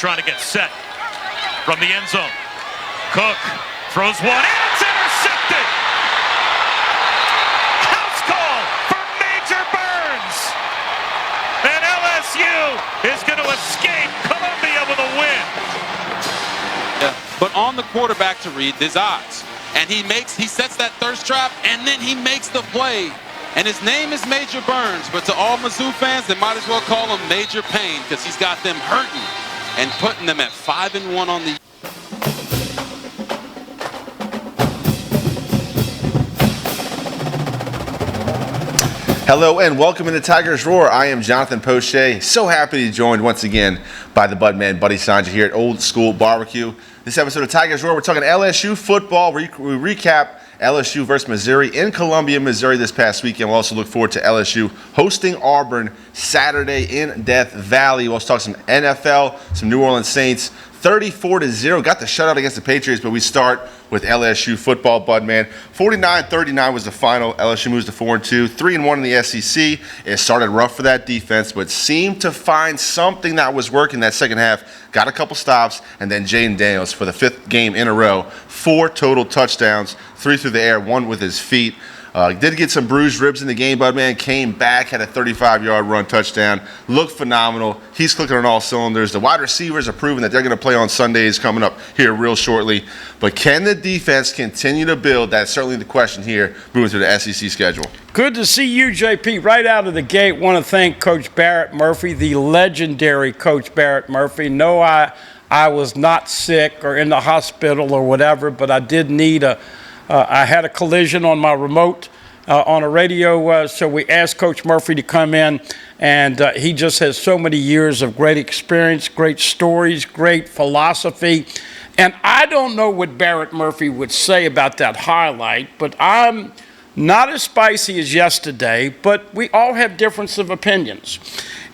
trying to get set from the end zone. Cook throws one, and it's intercepted! House call for Major Burns! And LSU is going to escape Columbia with a win. Yeah, but on the quarterback to read his eyes. And he sets that thirst trap, and then he makes the play. And his name is Major Burns, but to all Mizzou fans, they might as well call him Major Pain, because he's got them hurting and putting them at 5-1 on the. Hello and welcome into Tigers Roar. I am Jonathan Poche. So happy to be joined once again by the Budman, Buddy Sanja here at Old School Barbecue. This episode of Tigers Roar, we're talking LSU football. We recap LSU versus Missouri in Columbia, Missouri this past weekend. We'll also look forward to LSU hosting Auburn Saturday in Death Valley. We'll talk some NFL, some New Orleans Saints. 34-0, got the shutout against the Patriots, but we start with LSU football, Budman. 49-39 was the final. LSU moves to 4-2, 3-1 in the SEC. It started rough for that defense, but seemed to find something that was working that second half. Got a couple stops, and then Jaden Daniels for the fifth game in a row. 4 total touchdowns, 3 through the air, 1 with his feet. Did get some bruised ribs in the game, Budman. Came back, had a 35-yard run touchdown. Looked phenomenal. He's clicking on all cylinders. The wide receivers are proving that they're going to play on Sundays coming up here real shortly. But can the defense continue to build? That's certainly the question here moving through the SEC schedule. Good to see you, JP. Right out of the gate, want to thank Coach Barrett Murphy, the legendary Coach Barrett Murphy. No, I was not sick or in the hospital or whatever, but I did need I had a collision on my remote on a radio, so we asked Coach Murphy to come in, and he just has so many years of great experience, great stories, great philosophy. And I don't know what Barrett Murphy would say about that highlight, but I'm not as spicy as yesterday, but we all have difference of opinions.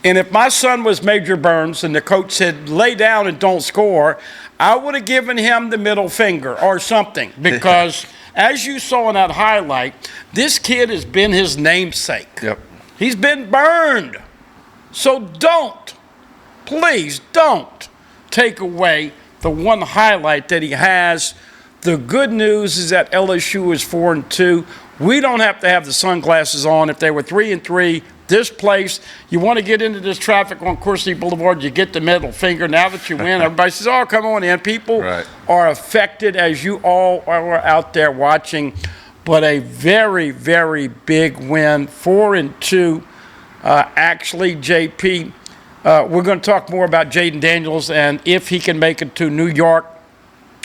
And if my son was Major Burns and the coach said, lay down and don't score, I would have given him the middle finger or something, because as you saw in that highlight, this kid has been his namesake. Yep. He's been burned. So please don't take away the one highlight that he has. The good news is that LSU is 4-2. We don't have to have the sunglasses on. If they were 3-3, this place, you want to get into this traffic on Coursey Boulevard, you get the middle finger. Now that you win, everybody says, oh, come on in. People are affected, as you all are out there watching. But a very, very big win, 4-2. Actually, JP, we're going to talk more about Jaden Daniels and if he can make it to New York.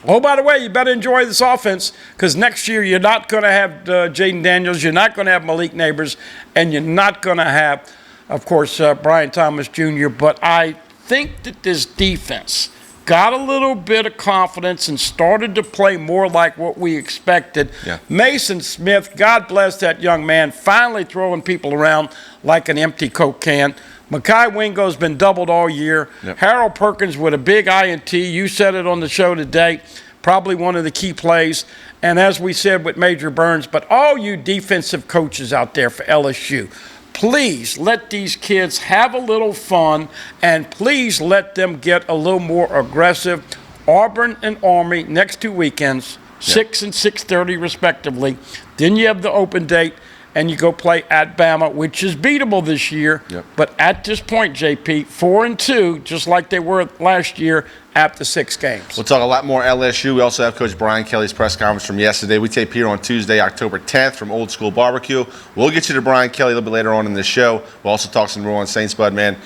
Oh, by the way, you better enjoy this offense, because next year you're not going to have Jaden Daniels, you're not going to have Malik Neighbors, and you're not going to have, of course, Brian Thomas Jr. But I think that this defense got a little bit of confidence and started to play more like what we expected. Yeah. Mason Smith, God bless that young man, finally throwing people around like an empty Coke can. Mekhi Wingo's been doubled all year. Yep. Harold Perkins with a big INT. You said it on the show today. Probably one of the key plays. And as we said with Major Burns, but all you defensive coaches out there for LSU, please let these kids have a little fun, and please let them get a little more aggressive. Auburn and Army next 2 weekends, 6 and 6:30 respectively. Then you have the open date, and you go play at Bama, which is beatable this year. Yep. But at this point, JP, 4-2, just like they were last year after 6 games. We'll talk a lot more LSU. We also have Coach Brian Kelly's press conference from yesterday. We tape here on Tuesday, October 10th from Old School Barbecue. We'll get you to Brian Kelly a little bit later on in the show. We'll also talk some New Orleans Saints, Budman.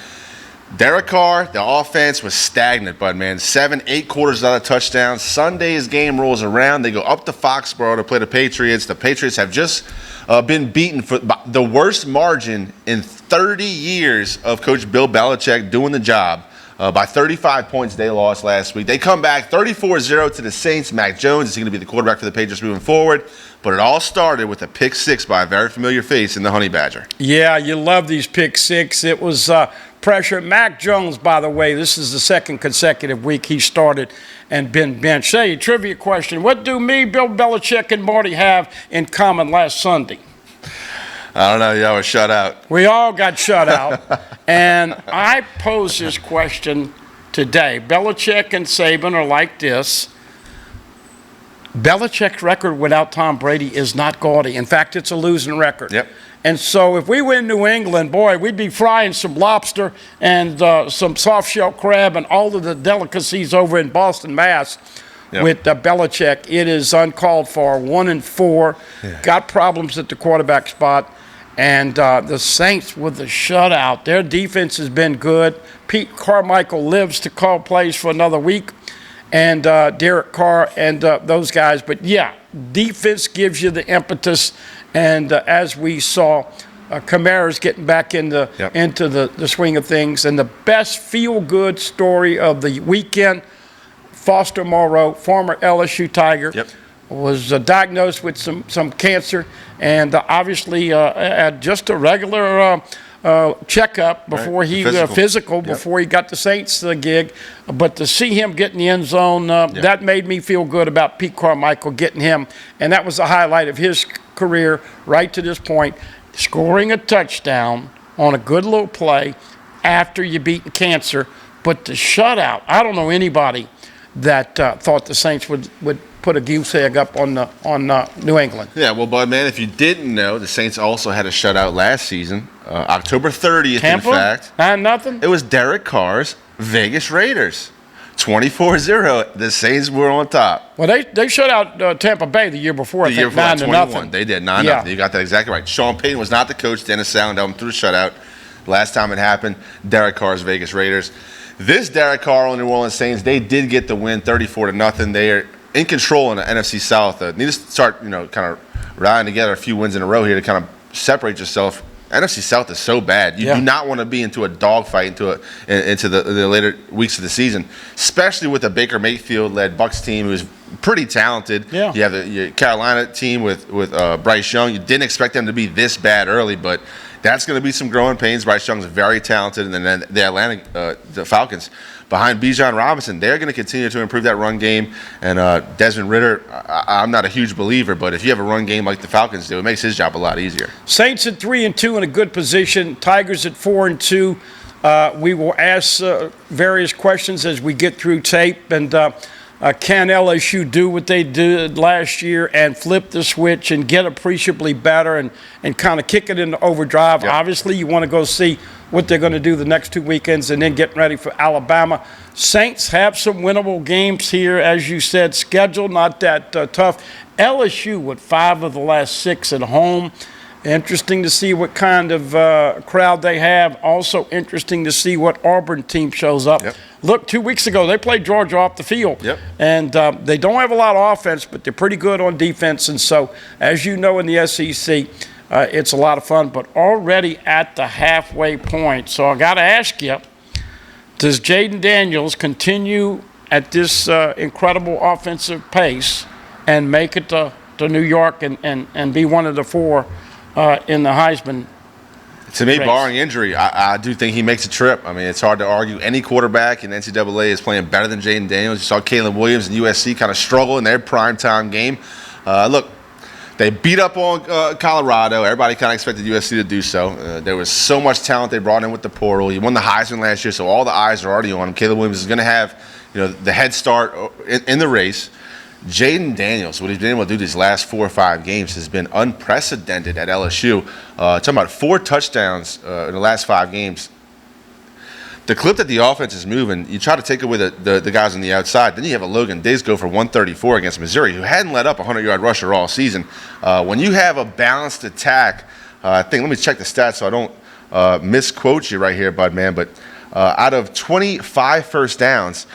Derek Carr, the offense was stagnant, Budman. 7-8 quarters without a touchdown. Sunday's game rolls around. They go up to Foxborough to play the Patriots. The Patriots have just been beaten for the worst margin in 30 years of Coach Bill Belichick doing the job. By 35 points they lost last week. They come back 34-0 to the Saints. Mac Jones is going to be the quarterback for the Patriots moving forward. But it all started with a pick 6 by a very familiar face in the Honey Badger. Yeah, you love these pick 6. It was pressure. Mac Jones, by the way, this is the second consecutive week he started and been benched. Hey, trivia question. What do me, Bill Belichick, and Marty have in common last Sunday? I don't know. Y'all were shut out. We all got shut out. And I posed this question today. Belichick and Saban are like this. Belichick's record without Tom Brady is not gaudy. In fact, it's a losing record. Yep. And so if we win New England, boy, we'd be frying some lobster and some soft-shell crab and all of the delicacies over in Boston, Mass. Yep. With Belichick. It is uncalled for, 1-4. Yeah. Got problems at the quarterback spot. And the Saints with the shutout. Their defense has been good. Pete Carmichael lives to call plays for another week. And Derek Carr and those guys. But, yeah, defense gives you the impetus. And as we saw, Kamara's getting back into the swing of things. And the best feel-good story of the weekend, Foster Moreau, former LSU Tiger, was diagnosed with some cancer. And obviously had just a regular checkup before physical before he got the Saints gig. But to see him get in the end zone, that made me feel good about Pete Carmichael getting him. And that was the highlight of his career right to this point, scoring a touchdown on a good little play after you beat cancer. But the shutout, I don't know anybody that thought the Saints would put a goose egg up on New England. Yeah, well, Bud, man, if you didn't know, the Saints also had a shutout last season, October 30th, Tampa? in fact. 9-0? It was Derek Carr's Vegas Raiders. 24-0. The Saints were on top. Well, they shut out Tampa Bay the year before. The year before, 9-0. They did 9-0. Yeah. You got that exactly right. Sean Payton was not the coach. Dennis Allen held him through the shutout. Last time it happened, Derek Carr's Vegas Raiders. This Derek Carr on the New Orleans Saints, they did get the win, 34-0. They are in control in the NFC South. Need to start, kind of rallying together a few wins in a row here to kind of separate yourself. NFC South is so bad. You do not want to be into a dogfight into the later weeks of the season, especially with a Baker Mayfield-led Bucs team who's pretty talented. Yeah. You have your Carolina team with Bryce Young. You didn't expect them to be this bad early, but that's going to be some growing pains. Bryce Young's very talented, and then the Falcons behind Bijan Robinson, they're going to continue to improve that run game. And Desmond Ridder, I'm not a huge believer, but if you have a run game like the Falcons do, it makes his job a lot easier. Saints at 3-2 in a good position. Tigers at 4-2. We will ask various questions as we get through tape. And can LSU do what they did last year and flip the switch and get appreciably better and kind of kick it into overdrive? Yep. Obviously, you want to go see what they're going to do the next 2 weekends and then getting ready for Alabama. Saints have some winnable games here, as you said. Schedule not that tough. LSU with 5 of the last 6 at home. Interesting to see what kind of crowd they have. Also interesting to see what Auburn team shows up. Yep. Look, 2 weeks ago, they played Georgia off the field. Yep. And they don't have a lot of offense, but they're pretty good on defense. And so, as you know in the SEC, it's a lot of fun. But already at the halfway point. So I got to ask you, does Jaden Daniels continue at this incredible offensive pace and make it to New York and be one of the 4 in the Heisman? To me, race? Barring injury, I do think he makes a trip. I mean, it's hard to argue. Any quarterback in NCAA is playing better than Jaden Daniels. You saw Caleb Williams and USC kind of struggle in their primetime game. Look, they beat up on Colorado. Everybody kind of expected USC to do so. There was so much talent they brought in with the portal. He won the Heisman last year, so all the eyes are already on him. Caleb Williams is going to have the head start in the race. Jaden Daniels, what he's been able to do these last 4 or 5 games has been unprecedented at LSU. Talking about 4 touchdowns in the last 5 games. The clip that the offense is moving, you try to take away the guys on the outside. Then you have a Logan Diggs go for 134 against Missouri, who hadn't let up a 100-yard rusher all season. When you have a balanced attack, let me check the stats so I don't misquote you right here, Bud, man. But out of 25 first downs,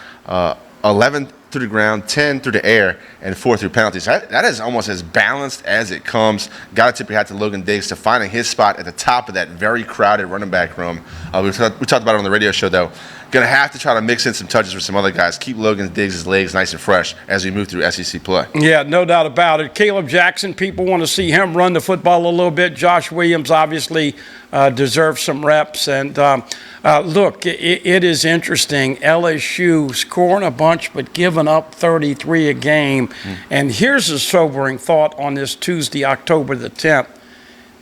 11 through the ground, 10 through the air, and 4 through penalties. That is almost as balanced as it comes. Got to tip your hat to Logan Diggs to finding his spot at the top of that very crowded running back room. We talked about it on the radio show, though. Going to have to try to mix in some touches with some other guys. Keep Logan Diggs' legs nice and fresh as we move through SEC play. Yeah, no doubt about it. Caleb Jackson, people want to see him run the football a little bit. Josh Williams obviously deserves some reps. And look, it is interesting. LSU scoring a bunch but giving up 33 a game. And here's a sobering thought on this Tuesday, October the 10th.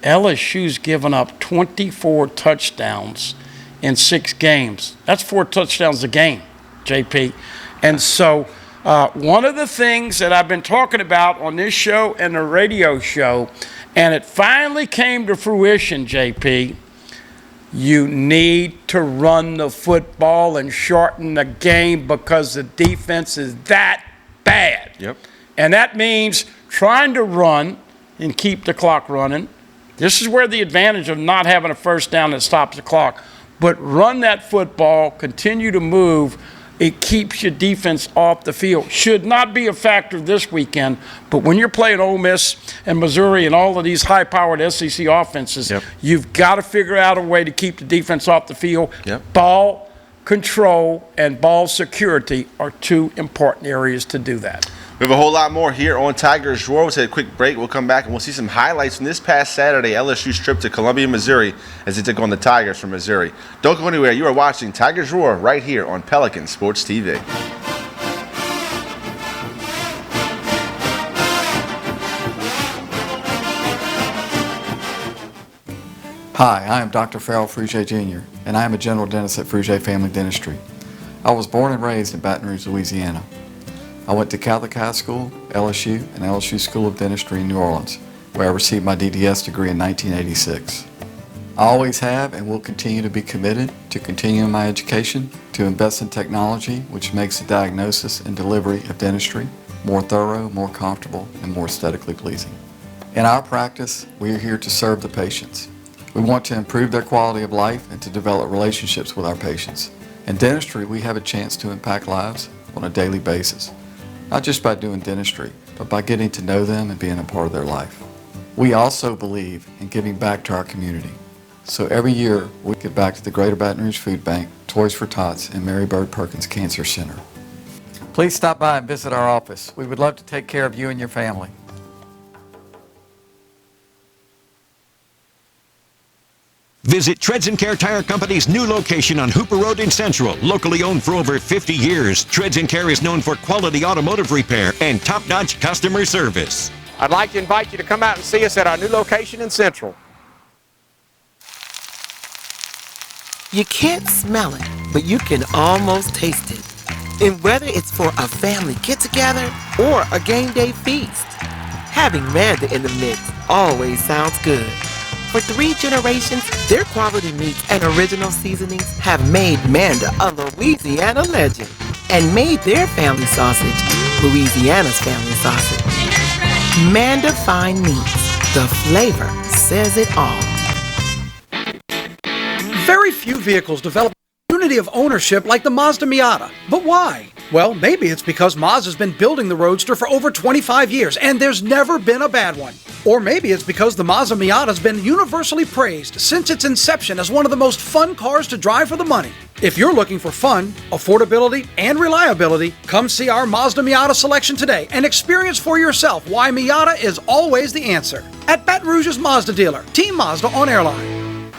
LSU's given up 24 touchdowns in 6 games. That's 4 touchdowns a game. JP. And so one of the things that I've been talking about on this show and the radio show, and it finally came to fruition, JP, you need to run the football and shorten the game because the defense is that bad. Yep. And that means trying to run and keep the clock running. This is where the advantage of not having a first down that stops the clock. But run that football, continue to move. It keeps your defense off the field. Should not be a factor this weekend, but when you're playing Ole Miss and Missouri and all of these high-powered SEC offenses, you've got to figure out a way to keep the defense off the field. Ball control and ball security are two important areas to do that. We have a whole lot more here on Tigers Roar. We'll take a quick break. We'll come back and we'll see some highlights from this past Saturday, LSU's trip to Columbia, Missouri, as they took on the Tigers from Missouri. Don't go anywhere. You are watching Tigers Roar right here on Pelican Sports TV. Hi, I am Dr. Farrell Frugier Jr., and I am a general dentist at Frugier Family Dentistry. I was born and raised in Baton Rouge, Louisiana. I went to Catholic High School, LSU, and LSU School of Dentistry in New Orleans, where I received my DDS degree in 1986. I always have and will continue to be committed to continuing my education, to invest in technology which makes the diagnosis and delivery of dentistry more thorough, more comfortable, and more aesthetically pleasing. In our practice, we are here to serve the patients. We want to improve their quality of life and to develop relationships with our patients. In dentistry, we have a chance to impact lives on a daily basis. Not just by doing dentistry, but by getting to know them and being a part of their life. We also believe in giving back to our community. So every year, we give back to the Greater Baton Rouge Food Bank, Toys for Tots, and Mary Bird Perkins Cancer Center. Please stop by and visit our office. We would love to take care of you and your family. Visit Treads & Care Tire Company's new location on Hooper Road in Central. Locally owned for over 50 years, Treads & Care is known for quality automotive repair and top-notch customer service. I'd like to invite you to come out and see us at our new location in Central. You can't smell it, but you can almost taste it. And whether it's for a family get-together or a game day feast, having Manda in the mix always sounds good. For 3 generations, their quality meats and original seasonings have made Manda a Louisiana legend and made their family sausage Louisiana's family sausage. Manda Fine Meats. The flavor says it all. Very few vehicles develop unity of ownership like the Mazda Miata. But why? Well, maybe it's because Mazda's been building the Roadster for over 25 years and there's never been a bad one. Or maybe it's because the Mazda Miata's been universally praised since its inception as one of the most fun cars to drive for the money. If you're looking for fun, affordability, and reliability, come see our Mazda Miata selection today and experience for yourself why Miata is always the answer. At Baton Rouge's Mazda dealer, Team Mazda on Airline.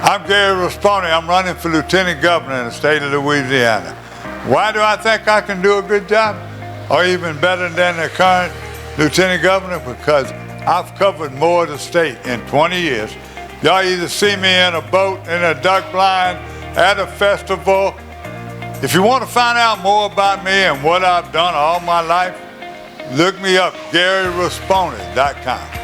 I'm Gary Rasponi. I'm running for Lieutenant Governor in the state of Louisiana. Why do I think I can do a good job? Or even better than the current Lieutenant Governor? Because I've covered more of the state in 20 years. Y'all either see me in a boat, in a duck blind, at a festival. If you want to find out more about me and what I've done all my life, look me up, GaryRasponi.com.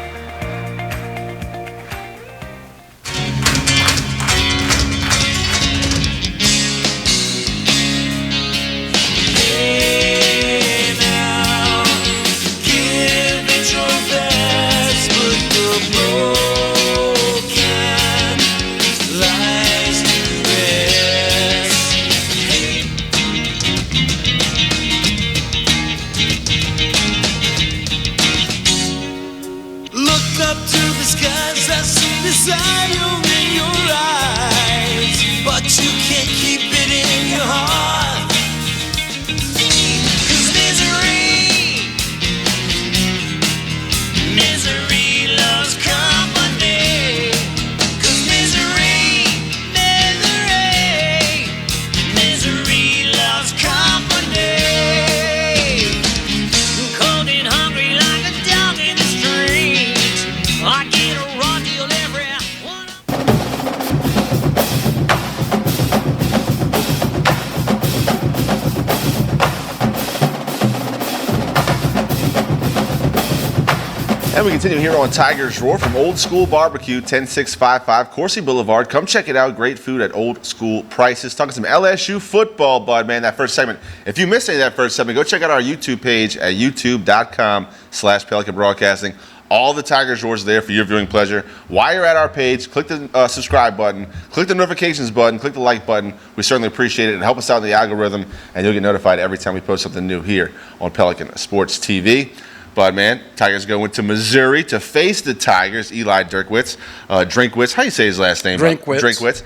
And we continue here on Tigers Roar from Old School Barbecue, 10655 Coursey Boulevard. Come check it out. Great food at old school prices. Talking some LSU football, bud, man, that first segment. If you missed any of that first segment, go check out our YouTube page at youtube.com/Pelican Broadcasting. All the Tigers Roars are there for your viewing pleasure. While you're at our page, click the subscribe button, click the notifications button, click the like button. We certainly appreciate it, and help us out in the algorithm, and you'll get notified every time we post something new here on Pelican Sports TV. But, man, Tigers going to Missouri to face the Tigers. Eli Drinkwitz. How do you say his last name? Drinkwitz.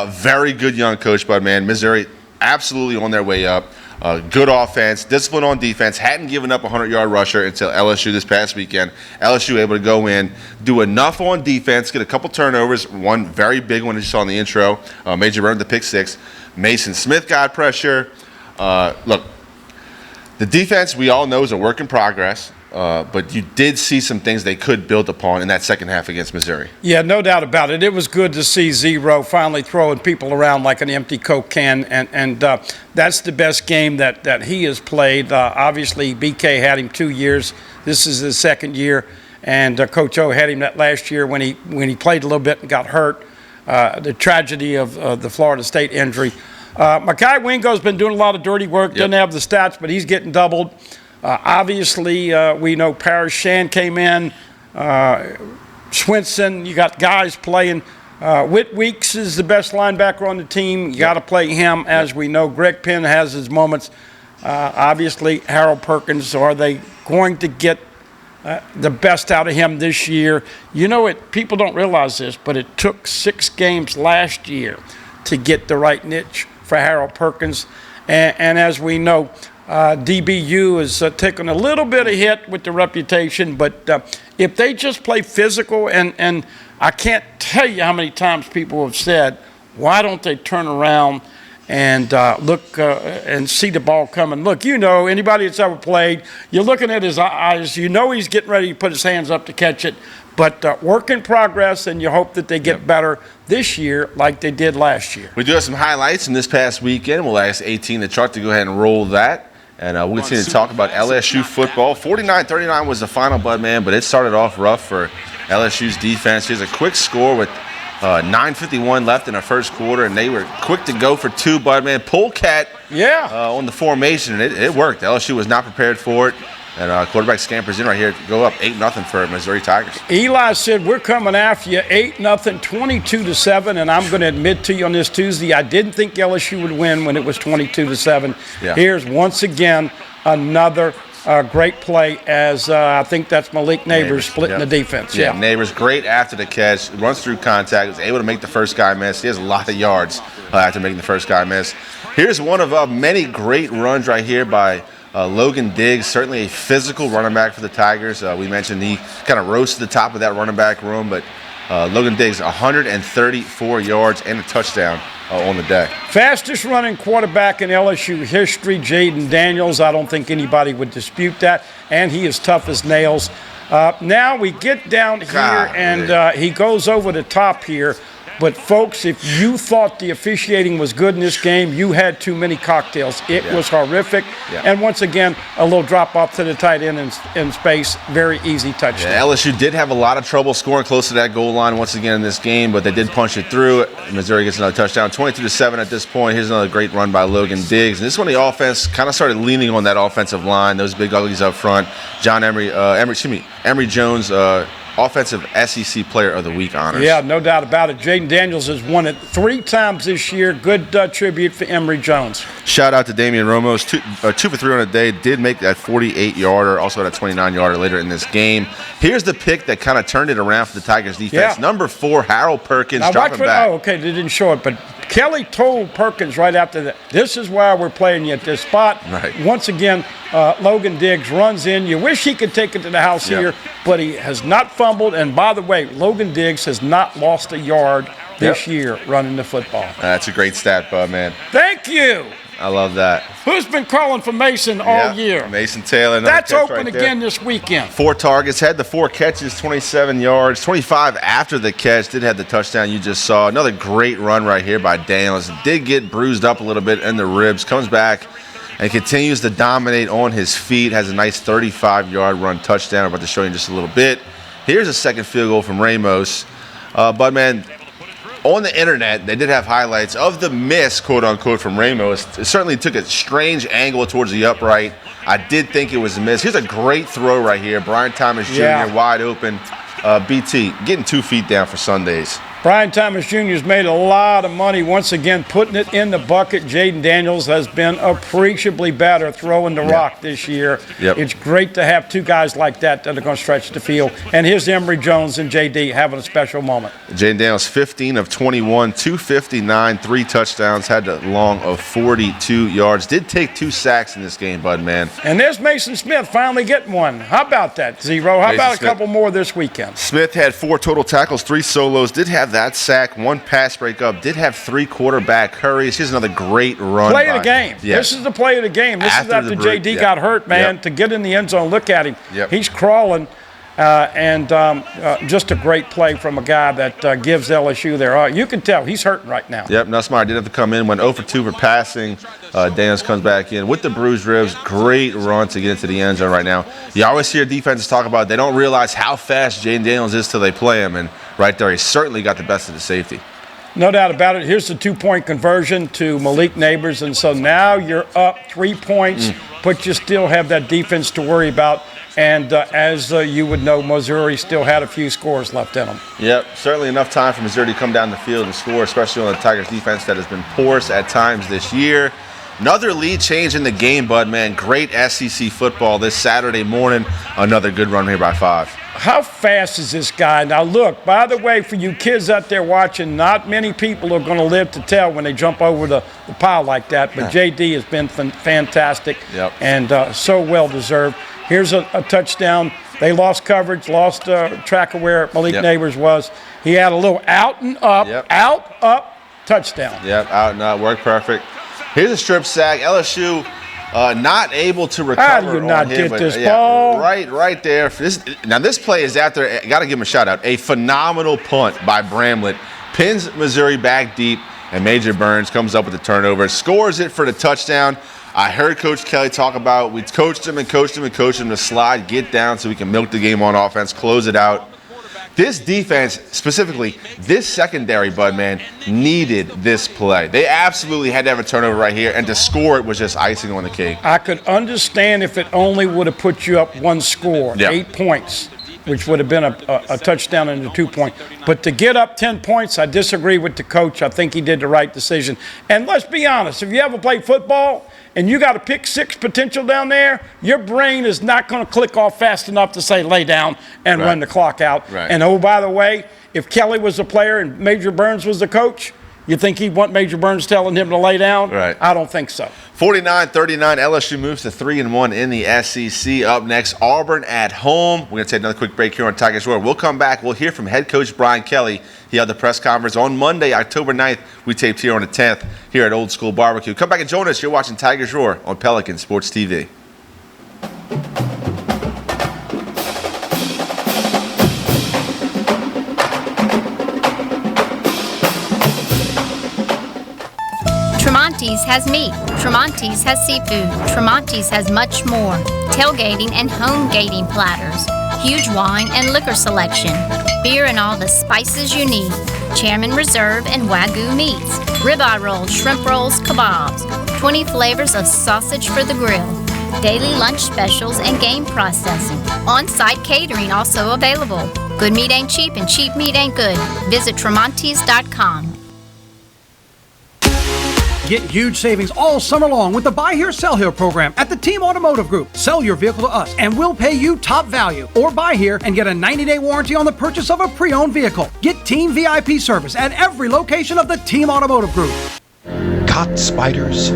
Very good young coach, but, man, Missouri absolutely on their way up. Good offense, discipline on defense. Hadn't given up a 100-yard rusher until LSU this past weekend. LSU able to go in, do enough on defense, get a couple turnovers. One very big one, as you saw in the intro. Major Burns, the pick six. Mason Smith got pressure. Look, the defense we all know is a work in progress. But you did see some things they could build upon in that second half against Missouri. Yeah, no doubt about it. It was good to see Zero finally throwing people around like an empty Coke can, and that's the best game that he has played. Obviously, BK had him 2 years. This is his second year, and Coach O had him that last year when he played a little bit and got hurt. The tragedy of the Florida State injury. Mekhi Wingo's been doing a lot of dirty work. Doesn't have the stats, but he's getting doubled. Obviously, we know Parrish Shan came in, Swinson, you got guys playing. Whit Weeks is the best linebacker on the team. You got to play him, as we know. Greg Penn has his moments. Obviously, Harold Perkins, are they going to get the best out of him this year? You know, people don't realize this, but it took 6 games last year to get the right niche for Harold Perkins. And as we know, DBU is taking a little bit of hit with the reputation, but if they just play physical, and I can't tell you how many times people have said, why don't they turn around and look and see the ball coming? Look, you know, anybody that's ever played, you're looking at his eyes, you know he's getting ready to put his hands up to catch it, but work in progress, and you hope that they get better this year like they did last year. We do have some highlights from this past weekend. We'll ask 18 the chart to go ahead and roll that. And we'll continue to talk about LSU football. 49-39 was the final, bud, man, but it started off rough for LSU's defense. Here's a quick score with 9:51 left in the first quarter, and they were quick to go for 2, bud, man. Polecat on the formation, and it worked. LSU was not prepared for it. And quarterback scampers in right here to go up 8-0 for Missouri Tigers. Eli said, we're coming after you 8-0, 22-7, and I'm going to admit to you on this Tuesday, I didn't think LSU would win when it was 22-7. Yeah. Here's once again another great play as I think that's Malik Neighbors splitting the defense. Yeah, Neighbors great after the catch, runs through contact, was able to make the first guy miss. He has a lot of yards after making the first guy miss. Here's one of many great runs right here by Logan Diggs, certainly a physical running back for the Tigers. We mentioned he kind of rose to the top of that running back room, but Logan Diggs, 134 yards and a touchdown on the day. Fastest running quarterback in LSU history, Jaden Daniels. I don't think anybody would dispute that, and he is tough as nails. Now we get down here, and he goes over the top here. But, folks, if you thought the officiating was good in this game, you had too many cocktails. It was horrific. And, once again, a little drop-off to the tight end in space. Very easy touchdown. LSU did have a lot of trouble scoring close to that goal line once again in this game, but they did punch it through. Missouri gets another touchdown. 22-7 at this point. Here's another great run by Logan Diggs. And this is when the offense kind of started leaning on that offensive line, those big uglies up front. Emory Jones, Offensive SEC Player of the Week honors. Yeah, no doubt about it. Jaden Daniels has won it 3 times this year. Good tribute for Emory Jones. Shout out to Damian Romos, 2 for 3 on the day. Did make that 48-yarder, also had a 29-yarder later in this game. Here's the pick that kind of turned it around for the Tigers defense. Number 4, Harold Perkins, dropping back. Oh, okay, they didn't show it, but Kelly told Perkins right after that, this is why we're playing you at this spot. Right. Once again, Logan Diggs runs in. You wish he could take it to the house here, but he has not fumbled. And by the way, Logan Diggs has not lost a yard this year running the football. That's a great stat, bud, man. Thank you. I love that. Who's been calling for Mason all year? Mason Taylor. That's open again this weekend. 4 targets, had the 4 catches, 27 yards, 25 after the catch. Did have the touchdown you just saw. Another great run right here by Daniels. Did get bruised up a little bit in the ribs. Comes back and continues to dominate on his feet. Has a nice 35-yard run touchdown. I'm about to show you in just a little bit. Here's a second field goal from Ramos. But, man, on the internet, they did have highlights of the miss, quote-unquote, from Ramos. It certainly took a strange angle towards the upright. I did think it was a miss. Here's a great throw right here. Brian Thomas Jr. wide open. BT getting 2 feet down for Sundays. Brian Thomas Jr. has made a lot of money once again putting it in the bucket. Jaden Daniels has been appreciably better throwing the rock this year. It's great to have two guys like that are going to stretch the field. And here's Emory Jones and JD having a special moment. Jaden Daniels 15 of 21, 259, 3 touchdowns, had a long of 42 yards. Did take 2 sacks in this game, Bud, man. And there's Mason Smith finally getting one. How about that, Zero? How about a couple more this weekend? Smith had 4 total tackles, 3 solos, did have that sack, 1 pass breakup, did have 3 quarterback hurries. Here's another great run. Play of the game. This is the play of the game. This is after JD got hurt, man, to get in the end zone. Look at him. He's crawling. Just a great play from a guy that gives LSU there. You can tell he's hurting right now. Nussmeier did have to come in, went 0 for 2 for passing. Daniels comes back in with the bruised ribs. Great run to get into the end zone right now. You always hear defenses talk about they don't realize how fast Jaden Daniels is till they play him, and right there he certainly got the best of the safety. No doubt about it. Here's the 2-point conversion to Malik Neighbors, and so now you're up 3 points, but you still have that defense to worry about. And as you would know, Missouri still had a few scores left in them. Certainly enough time for Missouri to come down the field and score, especially on the Tigers defense that has been porous at times this year. Another lead change in the game, Bud, man. Great SEC football this Saturday morning. Another good run here by 5. How fast is this guy? Now, look, by the way, for you kids out there watching, not many people are going to live to tell when they jump over the pile like that. But JD has been fantastic and so well-deserved. Here's a touchdown. They lost coverage, lost track of where Malik Neighbors was. He had a little out and up, out, up, touchdown. Out and up, worked perfect. Here's a strip sack. LSU not able to recover. How do you not get this ball? Right there. Now this play is after, got to give him a shout out, a phenomenal punt by Bramlett. Pins Missouri back deep, and Major Burns comes up with the turnover, scores it for the touchdown. I heard Coach Kelly talk about we coached him to slide, get down so we can milk the game on offense, close it out. This defense, specifically this secondary, Bud, man, needed this play. They absolutely had to have a turnover right here, and to score it was just icing on the cake. I could understand if it only would have put you up 1 score, 8 points, which would have been a touchdown and a 2-point. But to get up 10 points, I disagree with the coach. I think he did the right decision. And let's be honest, if you ever played football and you got a pick 6 potential down there, your brain is not going to click off fast enough to say lay down and run the clock out. And oh, by the way, if Kelly was the player and Major Burns was the coach, you think he'd want Major Burns telling him to lay down? I don't think so. 49-39, LSU moves to 3-1 in the SEC. Up next, Auburn at home. We're going to take another quick break here on Tigers Roar. We'll come back. We'll hear from head coach Brian Kelly. He had the press conference on Monday, October 9th. We taped here on the 10th here at Old School Barbecue. Come back and join us. You're watching Tigers Roar on Pelican Sports TV. Tremonti's has meat. Tremonti's has seafood. Tremonti's has much more. Tailgating and home gating platters. Huge wine and liquor selection. Beer and all the spices you need. Chairman Reserve and Wagyu meats. Ribeye rolls, shrimp rolls, kebabs. 20 flavors of sausage for the grill. Daily lunch specials and game processing. On-site catering also available. Good meat ain't cheap and cheap meat ain't good. Visit Tremonti's.com. Get huge savings all summer long with the Buy Here, Sell Here program at the Team Automotive Group. Sell your vehicle to us and we'll pay you top value. Or buy here and get a 90-day warranty on the purchase of a pre-owned vehicle. Get Team VIP service at every location of the Team Automotive Group. Caught spiders?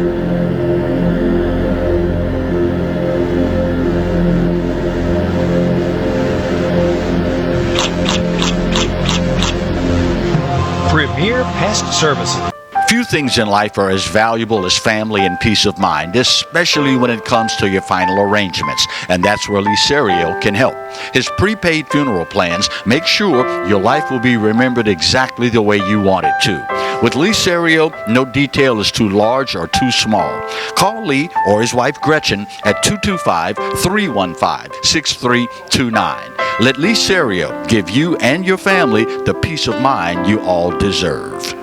Premier Pest Services. Few things in life are as valuable as family and peace of mind, especially when it comes to your final arrangements, and that's where Lee Serio can help. His prepaid funeral plans make sure your life will be remembered exactly the way you want it to. With Lee Serio, no detail is too large or too small. Call Lee or his wife Gretchen at 225-315-6329. Let Liserio give you and your family the peace of mind you all deserve.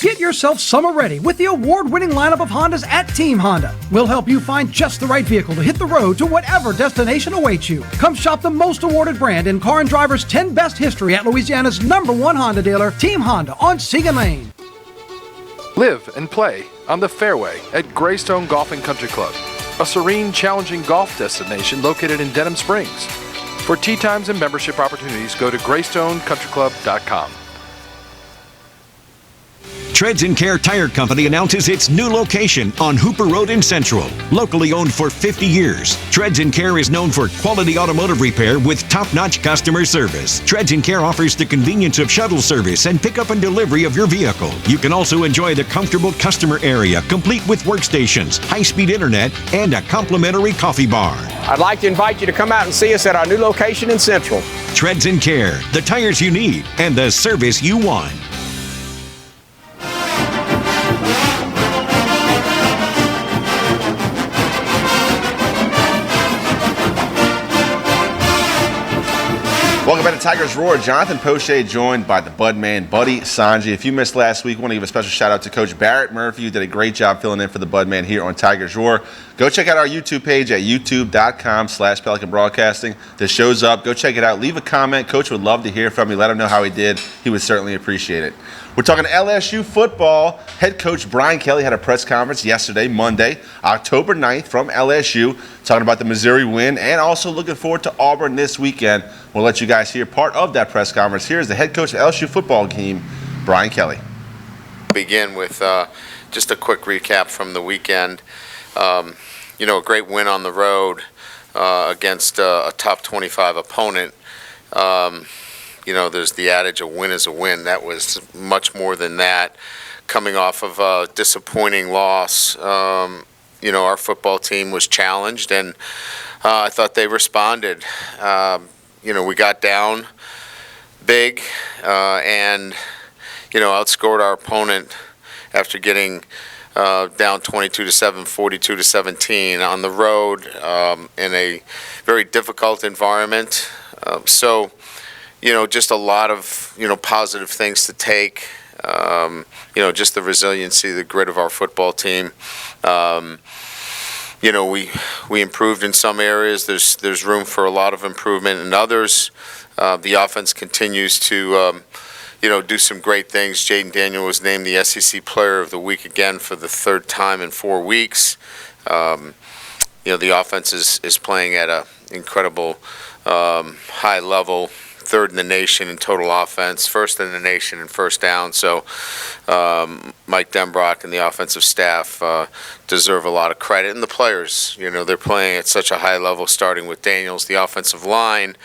Get yourself summer ready with the award-winning lineup of Hondas at Team Honda. We'll help you find just the right vehicle to hit the road to whatever destination awaits you. Come shop the most awarded brand in Car and Driver's 10 Best history at Louisiana's #1 Honda dealer, Team Honda on Seagan Lane. Live and play on the fairway at Greystone Golf and Country Club, a serene, challenging golf destination located in Denham Springs. For tee times and membership opportunities, go to GreystonCountryClub.com. Treads & Care Tire Company announces its new location on Hooper Road in Central. Locally owned for 50 years, Treads & Care is known for quality automotive repair with top-notch customer service. Treads & Care offers the convenience of shuttle service and pickup and delivery of your vehicle. You can also enjoy the comfortable customer area, complete with workstations, high-speed internet, and a complimentary coffee bar. I'd like to invite you to come out and see us at our new location in Central. Treads & Care, the tires you need and the service you want. Welcome back to Tigers Roar. Jonathan Poche joined by the Budman, Buddy Sanji. If you missed last week, I want to give a special shout out to Coach Barrett Murphy, who did a great job filling in for the Budman here on Tigers Roar. Go check out our YouTube page at youtube.com/Pelican Broadcasting. The show's up. Go check it out. Leave a comment. Coach would love to hear from you. Let him know how he did. He would certainly appreciate it. We're talking LSU football. Head coach Brian Kelly had a press conference yesterday, Monday, October 9th from LSU, talking about the Missouri win and also looking forward to Auburn this weekend. We'll let you guys hear part of that press conference. Here's the head coach of the LSU football team, Brian Kelly. Begin with just a quick recap from the weekend. A great win on the road against a top 25 opponent. There's the adage, a win is a win. That was much more than that. Coming off of a disappointing loss, our football team was challenged, and I thought they responded. We got down big and, outscored our opponent after getting down 22-7, 42-17 on the road in a very difficult environment. Just a lot of, positive things to take. Just the resiliency, the grit of our football team. We improved in some areas. There's room for a lot of improvement in others. The offense continues to, do some great things. Jaden Daniel was named the SEC Player of the Week again for the third time in 4 weeks. The offense is playing at an incredible high level. Third in the nation in total offense, first in the nation in first down. So Mike Denbrock and the offensive staff deserve a lot of credit. And the players, they're playing at such a high level, starting with Daniels, the offensive line,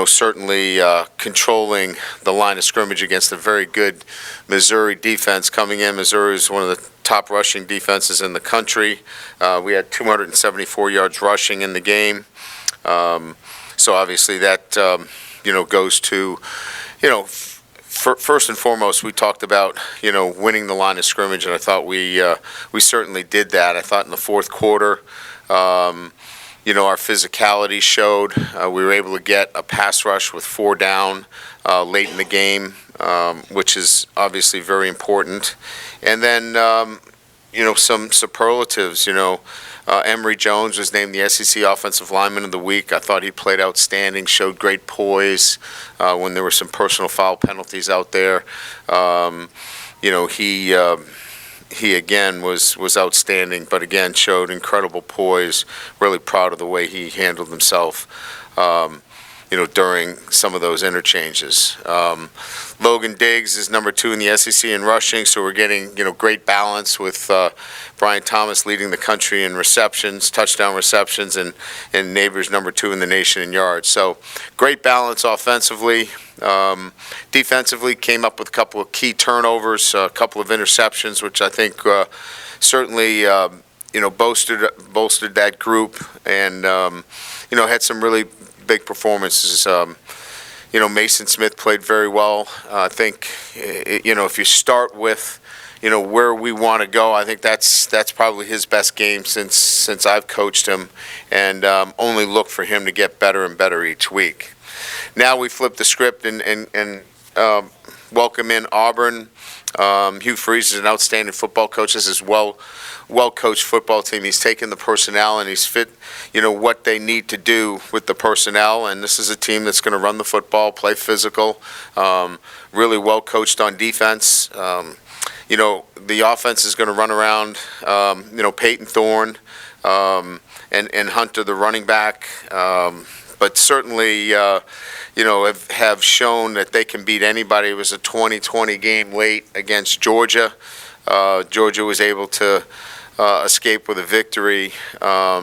certainly controlling the line of scrimmage against a very good Missouri defense coming in. Missouri is one of the top rushing defenses in the country. We had 274 yards rushing in the game. So obviously that, goes to, first and foremost, we talked about, winning the line of scrimmage, and I thought we certainly did that. I thought in the fourth quarter, our physicality showed. We were able to get a pass rush with 4 down late in the game, which is obviously very important. And then, some superlatives, Emory Jones was named the SEC Offensive Lineman of the Week. I thought he played outstanding, showed great poise when there were some personal foul penalties out there. He again was outstanding, but again showed incredible poise. Really proud of the way he handled himself, during some of those interchanges. Logan Diggs is number 2 in the SEC in rushing, so we're getting, great balance with Brian Thomas leading the country in receptions, touchdown receptions, and Neighbors number 2 in the nation in yards. So great balance offensively. Defensively, came up with a couple of key turnovers, a couple of interceptions, which I think certainly, bolstered that group and, had some really big performances. Mason Smith played very well. I think, if you start with, where we want to go. I think that's probably his best game since I've coached him, and only look for him to get better and better each week. Now we flip the script and welcome in Auburn. Hugh Freeze is an outstanding football coach. This is well-coached football team. He's taken the personnel and he's fit, what they need to do with the personnel. And this is a team that's going to run the football, play physical, really well-coached on defense. The offense is going to run around, Peyton Thorne and Hunter, the running back. But certainly, have shown that they can beat anybody. It was a 20-20 game late against Georgia. Georgia was able to escape with a victory,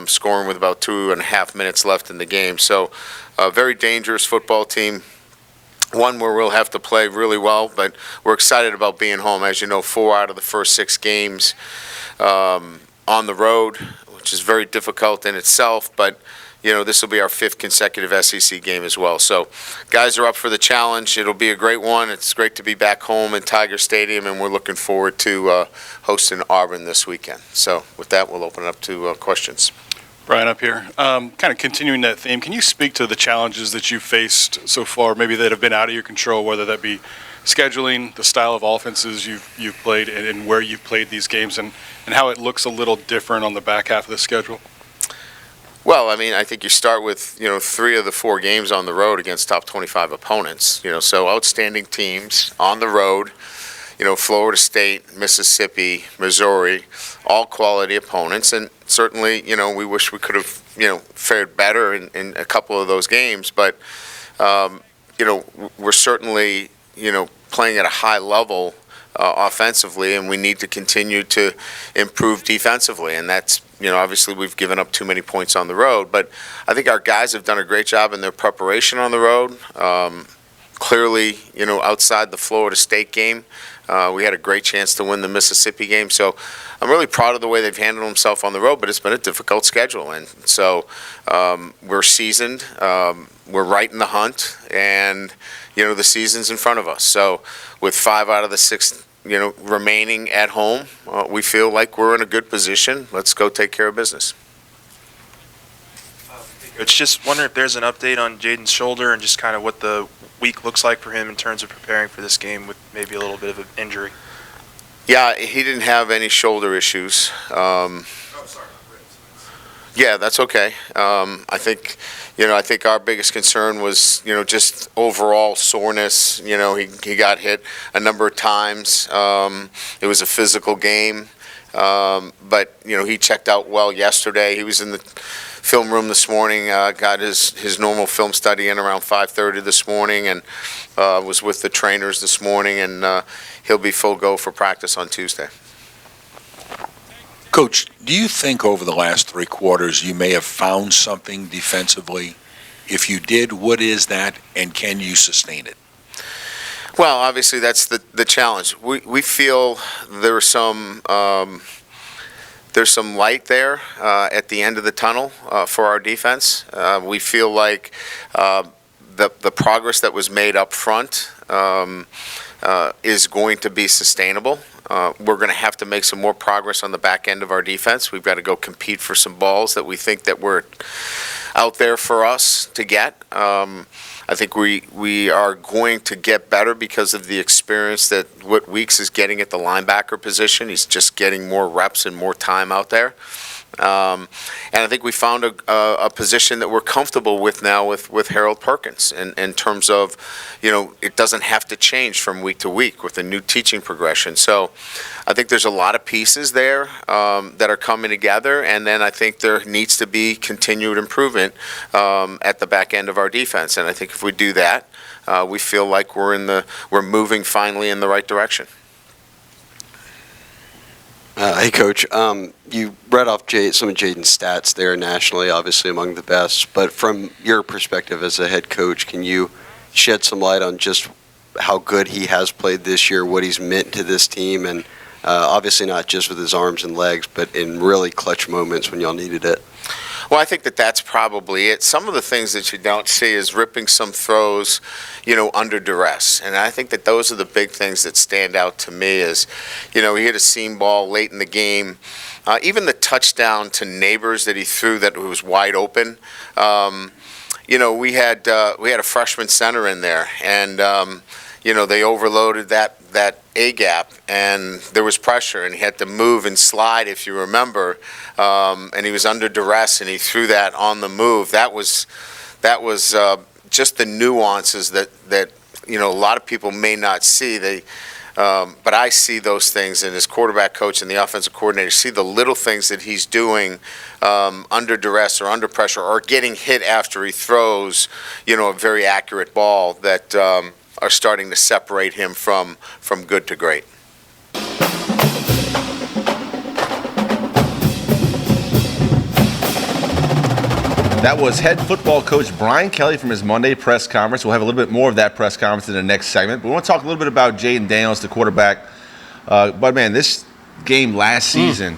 scoring with about 2.5 minutes left in the game. So a very dangerous football team, one where we'll have to play really well, but we're excited about being home. As you know, 4 out of the first 6 games on the road, which is very difficult in itself, but this will be our 5th consecutive SEC game as well. So guys are up for the challenge. It'll be a great one. It's great to be back home in Tiger Stadium, and we're looking forward to hosting Auburn this weekend. So with that, we'll open it up to questions. Brian up here. Kind of continuing that theme, can you speak to the challenges that you've faced so far, maybe that have been out of your control, whether that be scheduling, the style of offenses you've played, and where you've played these games, and how it looks a little different on the back half of the schedule? Well, I think you start with, 3 of the 4 games on the road against top 25 opponents, so outstanding teams on the road, Florida State, Mississippi, Missouri, all quality opponents. And certainly, we wish we could have, fared better in a couple of those games. But, we're certainly, playing at a high level offensively, and we need to continue to improve defensively. And that's, obviously we've given up too many points on the road, but I think our guys have done a great job in their preparation on the road. Clearly, outside the Florida State game, we had a great chance to win the Mississippi game. So I'm really proud of the way they've handled themselves on the road, but it's been a difficult schedule. And so we're seasoned, we're right in the hunt, and, the season's in front of us. So with 5 out of the 6 remaining at home, we feel like we're in a good position. Let's go take care of business. Coach, just wondering if there's an update on Jaden's shoulder and just kind of what the week looks like for him in terms of preparing for this game with maybe a little bit of an injury. Yeah, he didn't have any shoulder issues. Yeah, that's okay. I think our biggest concern was, just overall soreness. He got hit a number of times. It was a physical game, but he checked out well yesterday. He was in the film room this morning, got his normal film study in around 5:30 this morning, and was with the trainers this morning, and he'll be full go for practice on Tuesday. Coach, do you think over the last 3 quarters you may have found something defensively? If you did, what is that, and can you sustain it? Well, obviously that's the challenge. We feel there's some light there at the end of the tunnel for our defense. We feel like the progress that was made up front is going to be sustainable. We're going to have to make some more progress on the back end of our defense. We've got to go compete for some balls that we think that we're out there for us to get. I think we are going to get better because of the experience that what Weeks is getting at the linebacker position. He's just getting more reps and more time out there. And I think we found a position that we're comfortable with now with Harold Perkins in terms of, it doesn't have to change from week to week with a new teaching progression. So I think there's a lot of pieces there that are coming together, and then I think there needs to be continued improvement at the back end of our defense. And I think if we do that, we feel like we're moving finally in the right direction. Hey, Coach. You read off some of Jaden's stats there nationally, obviously among the best. But from your perspective as a head coach, can you shed some light on just how good he has played this year, what he's meant to this team, and obviously not just with his arms and legs, but in really clutch moments when y'all needed it? Well, I think that that's probably it. Some of the things that you don't see is ripping some throws, under duress. And I think that those are the big things that stand out to me is, he hit a seam ball late in the game. Even the touchdown to Neighbors that he threw that was wide open. We had a freshman center in there, and they overloaded that A gap, and there was pressure, and he had to move and slide, if you remember, and he was under duress, and he threw that on the move. That was just the nuances that a lot of people may not see. But I see those things, and as quarterback coach and the offensive coordinator see the little things that he's doing under duress or under pressure or getting hit after he throws, a very accurate ball that are starting to separate him from good to great. That was head football coach Brian Kelly from his Monday press conference. We'll have a little bit more of that press conference in the next segment. But we want to talk a little bit about Jaden Daniels, the quarterback. But, man, this game last season,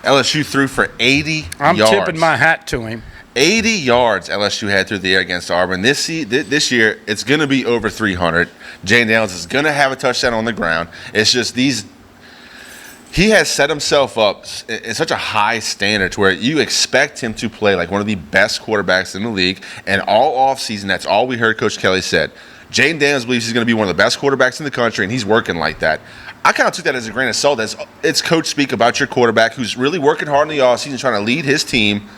LSU threw for 80 yards. I'm tipping my hat to him. 80 yards LSU had through the air against Auburn. This year, it's going to be over 300. Jaden Daniels is going to have a touchdown on the ground. It's just he has set himself up in such a high standard to where you expect him to play like one of the best quarterbacks in the league. And all offseason, that's all we heard Coach Kelly said. Jaden Daniels believes he's going to be one of the best quarterbacks in the country, and he's working like that. I kind of took that as a grain of salt. It's coach speak about your quarterback who's really working hard in the offseason, trying to lead his team.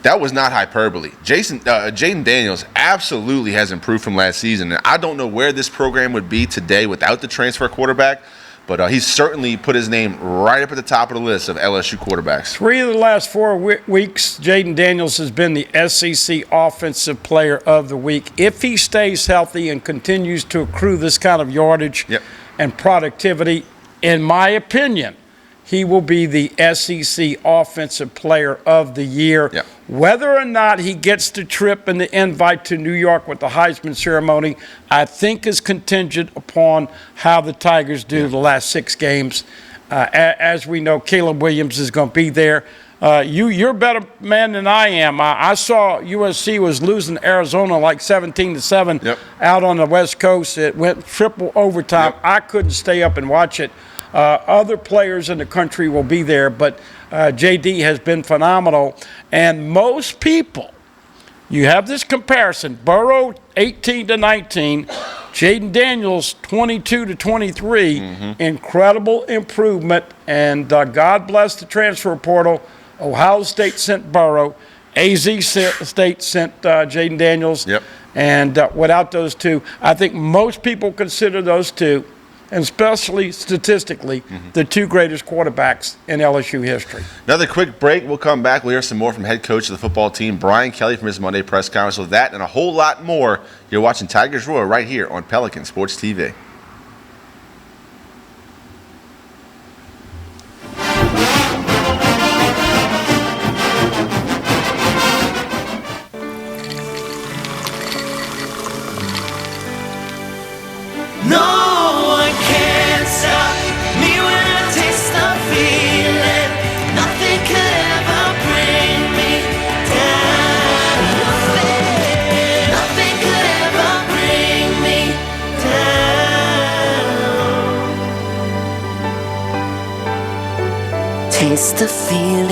That was not hyperbole. Jaden Daniels absolutely has improved from last season. And I don't know where this program would be today without the transfer quarterback. But he's certainly put his name right up at the top of the list of LSU quarterbacks. 3 of the last 4 weeks, Jaden Daniels has been the SEC Offensive Player of the Week. If he stays healthy and continues to accrue this kind of yardage and productivity, in my opinion, he will be the SEC Offensive Player of the Year. Yep. Whether or not he gets the trip and the invite to New York with the Heisman ceremony, I think is contingent upon how the Tigers do the last 6 games. As we know, Caleb Williams is going to be there. You're a better man than I am. I saw USC was losing Arizona like 17-7 out on the West Coast. It went triple overtime. I couldn't stay up and watch it. Other players in the country will be there, but JD has been phenomenal. And most people, you have this comparison, Burrow 18-19, Jaden Daniels 22-23, incredible improvement. And God bless the transfer portal. Ohio State sent Burrow, AZ State sent Jaden Daniels. And without those two, I think most people consider those two, and especially statistically, the 2 greatest quarterbacks in LSU history. Another quick break. We'll come back. We'll hear some more from head coach of the football team, Brian Kelly, from his Monday press conference. With that and a whole lot more, you're watching Tigers Roar right here on Pelican Sports TV. Taste the feeling.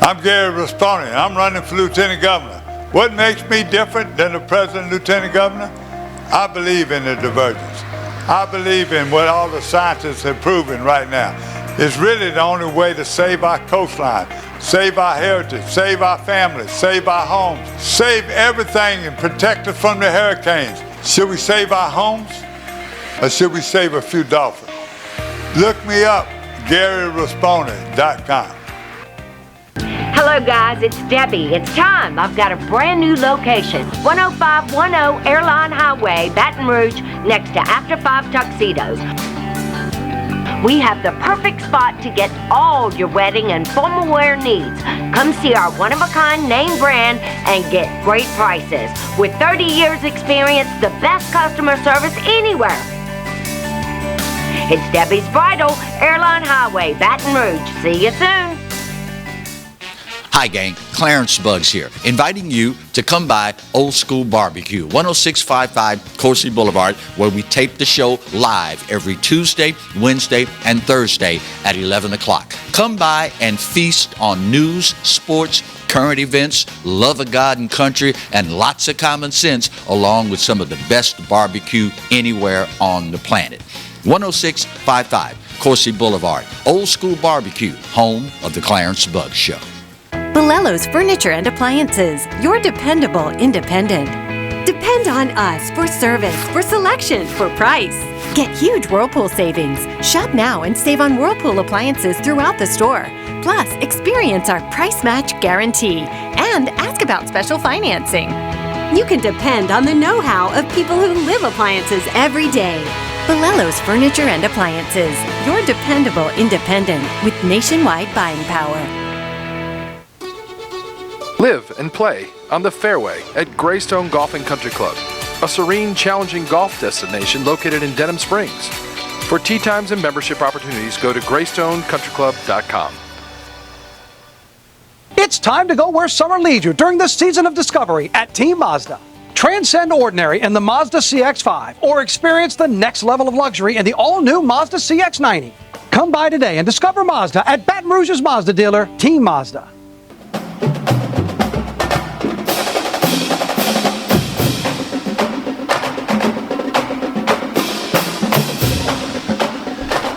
I'm Gary Rasponi. I'm running for lieutenant governor. What makes me different than the president and lieutenant governor? I believe in the divergence. I believe in what all the scientists have proven right now. It's really the only way to save our coastline, save our heritage, save our families, save our homes, save everything and protect us from the hurricanes. Should we save our homes or should we save a few dolphins? Look me up, GaryRasponi.com. Hello guys, it's Debbie. It's time. I've got a brand new location. 10510 Airline Highway, Baton Rouge, next to After 5 Tuxedos. We have the perfect spot to get all your wedding and formal wear needs. Come see our one-of-a-kind name brand and get great prices. With 30 years experience, the best customer service anywhere. It's Debbie's Bridal, Airline Highway, Baton Rouge. See you soon. Hi, gang. Clarence Buggs here, inviting you to come by Old School Barbecue, 10655 Coursey Boulevard, where we tape the show live every Tuesday, Wednesday, and Thursday at 11 o'clock. Come by and feast on news, sports, current events, love of God and country, and lots of common sense, along with some of the best barbecue anywhere on the planet. 10655 Coursey Boulevard, Old School Barbecue, home of the Clarence Buggs Show. Bolello's Furniture and Appliances, your dependable independent. Depend on us for service, for selection, for price. Get huge Whirlpool savings. Shop now and save on Whirlpool appliances throughout the store. Plus, experience our price match guarantee and ask about special financing. You can depend on the know-how of people who live appliances every day. Bolello's Furniture and Appliances, your dependable independent with nationwide buying power. Live and play on the fairway at Greystone Golf and Country Club, a serene, challenging golf destination located in Denham Springs. For tee times and membership opportunities, go to greystonecountryclub.com. It's time to go where summer leads you during the season of discovery at Team Mazda. Transcend ordinary in the Mazda CX-5 or experience the next level of luxury in the all-new Mazda CX-90. Come by today and discover Mazda at Baton Rouge's Mazda dealer, Team Mazda.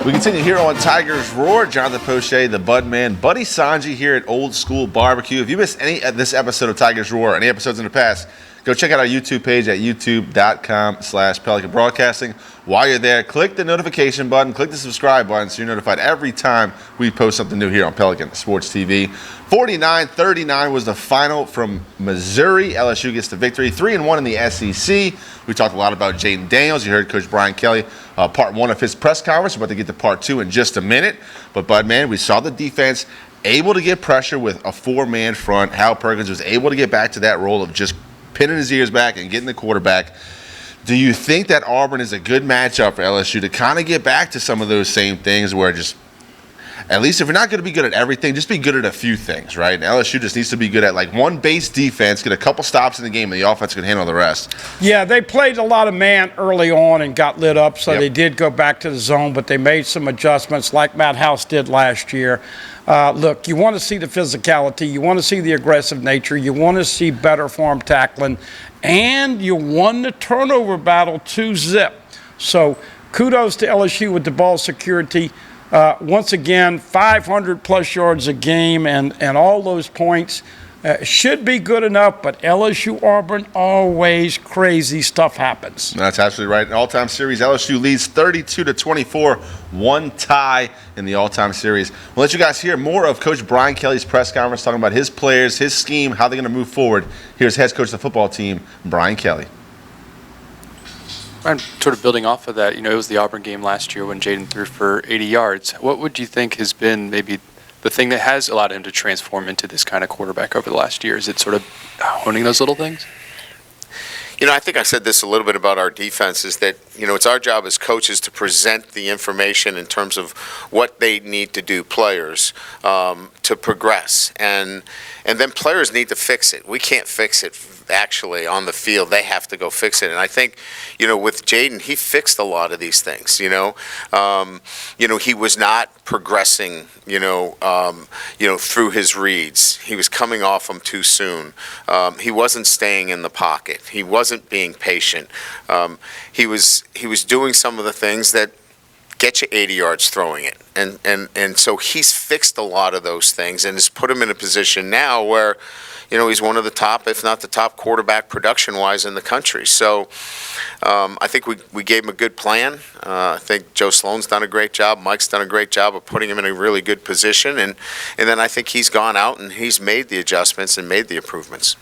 We continue here on Tigers Roar. Jonathan Poche, the Budman, Buddy Sanji here at Old School Barbecue. If you missed any of this episode of Tigers Roar, any episodes in the past, go check out our YouTube page at youtube.com/Pelican Broadcasting. While you're there, click the notification button, click the subscribe button so you're notified every time we post something new here on Pelican Sports TV. 49-39 was the final from Missouri. LSU gets the victory. 3-1 in the SEC. We talked a lot about Jaden Daniels. You heard Coach Brian Kelly, part one of his press conference. We're about to get to part two in just a minute. But, Bud, man, we saw the defense able to get pressure with a four-man front. Hal Perkins was able to get back to that role of just pinning his ears back and getting the quarterback. Do you think that Auburn is a good matchup for LSU to kind of get back to some of those same things where just, at least if you're not going to be good at everything, just be good at a few things, right? And LSU just needs to be good at like one base defense, get a couple stops in the game, and the offense can handle the rest. Yeah, they played a lot of man early on and got lit up, so they did go back to the zone, but they made some adjustments like Matt House did last year. Look, you want to see the physicality, you want to see the aggressive nature, you want to see better form tackling, and you won the turnover battle 2-0. So kudos to LSU with the ball security. Once again, 500-plus yards a game and all those points should be good enough, but LSU-Auburn, always crazy stuff happens. That's absolutely right. In all-time series, LSU leads 32-24, one tie in the all-time series. We'll let you guys hear more of Coach Brian Kelly's press conference talking about his players, his scheme, how they're going to move forward. Here's head coach of the football team, Brian Kelly. Brian, sort of building off of that, it was the Auburn game last year when Jaden threw for 80 yards. What would you think has been maybe the thing that has allowed him to transform into this kind of quarterback over the last year? Is it sort of honing those little things? I think I said this a little bit about our defense is that, it's our job as coaches to present the information in terms of what they need to do, players, to progress. And then players need to fix it. We can't fix it actually on the field. They have to go fix it. And I think, with Jaden, he fixed a lot of these things, he was not progressing, through his reads. He was coming off them too soon. He wasn't staying in the pocket. He wasn't being patient. He was doing some of the things that get you 80 yards throwing it. And so he's fixed a lot of those things and has put him in a position now where, he's one of the top, if not the top quarterback production-wise in the country. So I think we gave him a good plan. I think Joe Sloan's done a great job. Mike's done a great job of putting him in a really good position. And then I think he's gone out and he's made the adjustments and made the improvements.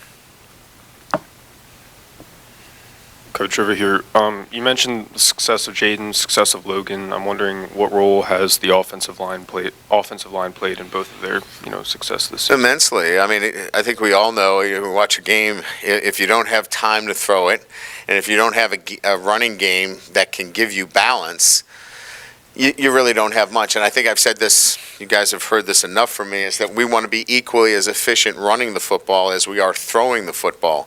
Coach, over here, you mentioned the success of Jaden, success of Logan. I'm wondering what role has the offensive line played in both of their, success this season? Immensely. I mean, I think we all know, you watch a game, if you don't have time to throw it, and if you don't have a running game that can give you balance, you really don't have much. And I think I've said this, you guys have heard this enough from me, is that we want to be equally as efficient running the football as we are throwing the football.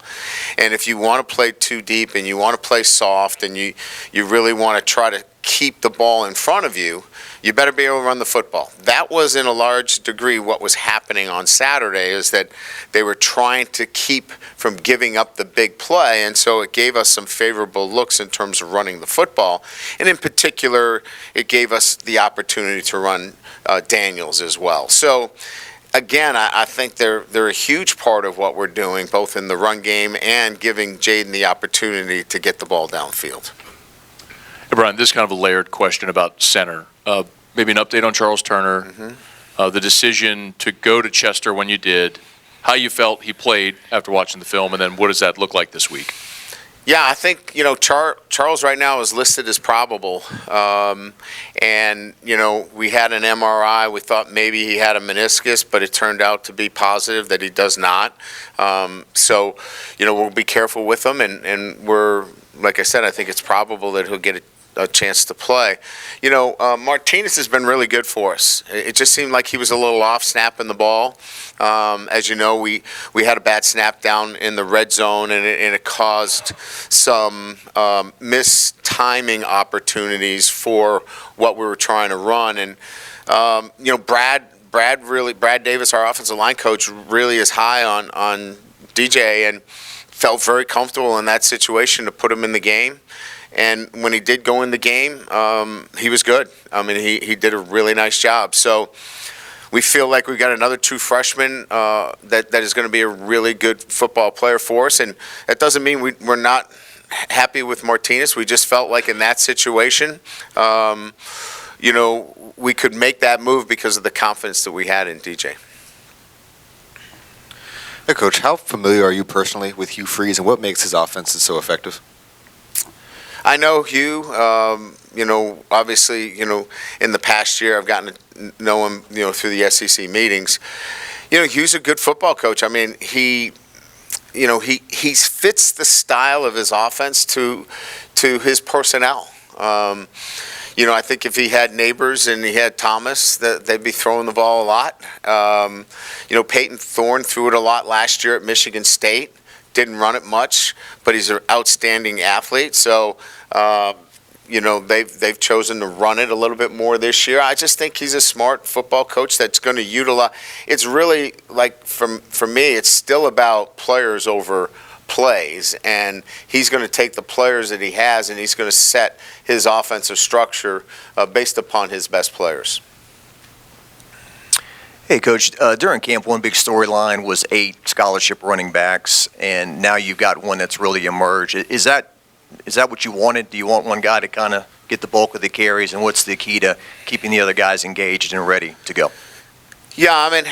And if you want to play too deep and you want to play soft and you really want to try to keep the ball in front of you, you better be able to run the football. That was in a large degree what was happening on Saturday, is that they were trying to keep from giving up the big play, and so it gave us some favorable looks in terms of running the football. And in particular, it gave us the opportunity to run Daniels as well. So again, I think they're a huge part of what we're doing, both in the run game and giving Jaden the opportunity to get the ball downfield. Hey, Brian, this is kind of a layered question about center. Maybe an update on Charles Turner, the decision to go to Chester when you did, how you felt he played after watching the film, and then what does that look like this week? Yeah, I think, Charles right now is listed as probable. And, we had an MRI. We thought maybe he had a meniscus, but it turned out to be positive that he does not. So, we'll be careful with him. And we're, like I said, I think it's probable that he'll get a chance to play. Martinez has been really good for us. It just seemed like he was a little off snapping the ball. As you know, we had a bad snap down in the red zone, and it caused some mistiming opportunities for what we were trying to run. And Brad Davis, our offensive line coach, really is high on DJ and felt very comfortable in that situation to put him in the game. And when he did go in the game, he was good. I mean, he did a really nice job. So we feel like we've got another true freshman that is going to be a really good football player for us. And that doesn't mean we're not happy with Martinez. We just felt like in that situation, we could make that move because of the confidence that we had in DJ. Hey, Coach, how familiar are you personally with Hugh Freeze, and what makes his offenses so effective? I know Hugh, obviously, in the past year I've gotten to know him, through the SEC meetings. Hugh's a good football coach. I mean, he fits the style of his offense to his personnel. I think if he had Neighbors and he had Thomas, they'd be throwing the ball a lot. Peyton Thorne threw it a lot last year at Michigan State. Didn't run it much, but he's an outstanding athlete. So, they've chosen to run it a little bit more this year. I just think he's a smart football coach that's going to utilize. It's really like, for me, it's still about players over plays, and he's going to take the players that he has and he's going to set his offensive structure based upon his best players. Hey, Coach, during camp, one big storyline was 8 scholarship running backs, and now you've got one that's really emerged. Is that what you wanted? Do you want one guy to kind of get the bulk of the carries, and what's the key to keeping the other guys engaged and ready to go? Yeah, I mean,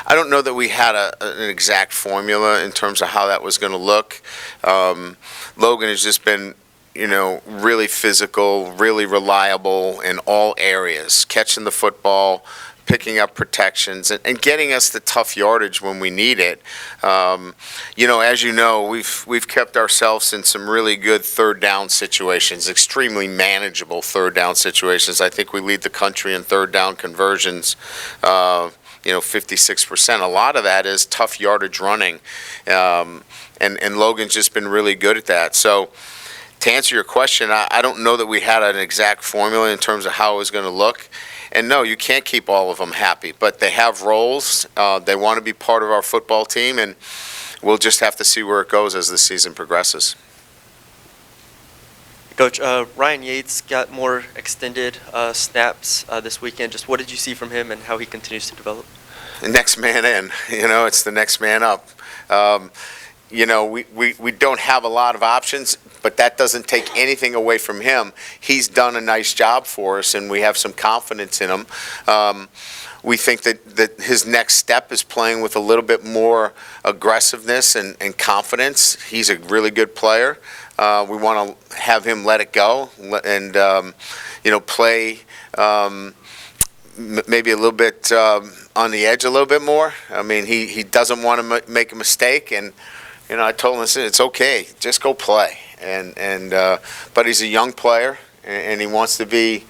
I don't know that we had an exact formula in terms of how that was going to look. Logan has just been really physical, really reliable in all areas, catching the football, picking up protections, and getting us the tough yardage when we need it. As you know, we've kept ourselves in some really good third down situations, extremely manageable third down situations. I think we lead the country in third down conversions. 56%. A lot of that is tough yardage running, and Logan's just been really good at that. So, to answer your question, I don't know that we had an exact formula in terms of how it was going to look. And no, you can't keep all of them happy, but they have roles. They want to be part of our football team, and we'll just have to see where it goes as the season progresses. Coach, Ryan Yates got more extended snaps this weekend. Just what did you see from him and how he continues to develop? The next man in, it's the next man up. We don't have a lot of options, but that doesn't take anything away from him. He's done a nice job for us, and we have some confidence in him. We think that his next step is playing with a little bit more aggressiveness and confidence. He's a really good player. We want to have him let it go and, play maybe a little bit on the edge a little bit more. I mean, he doesn't want to make a mistake, and I told him, listen, it's okay, just go play. But he's a young player, and he wants to be,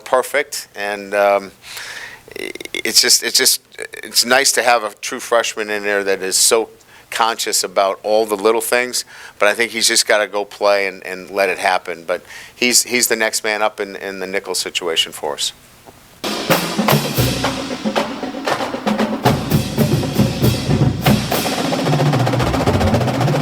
perfect. And it's nice to have a true freshman in there that is so conscious about all the little things. But I think he's just got to go play and let it happen. But he's the next man up in the nickel situation for us.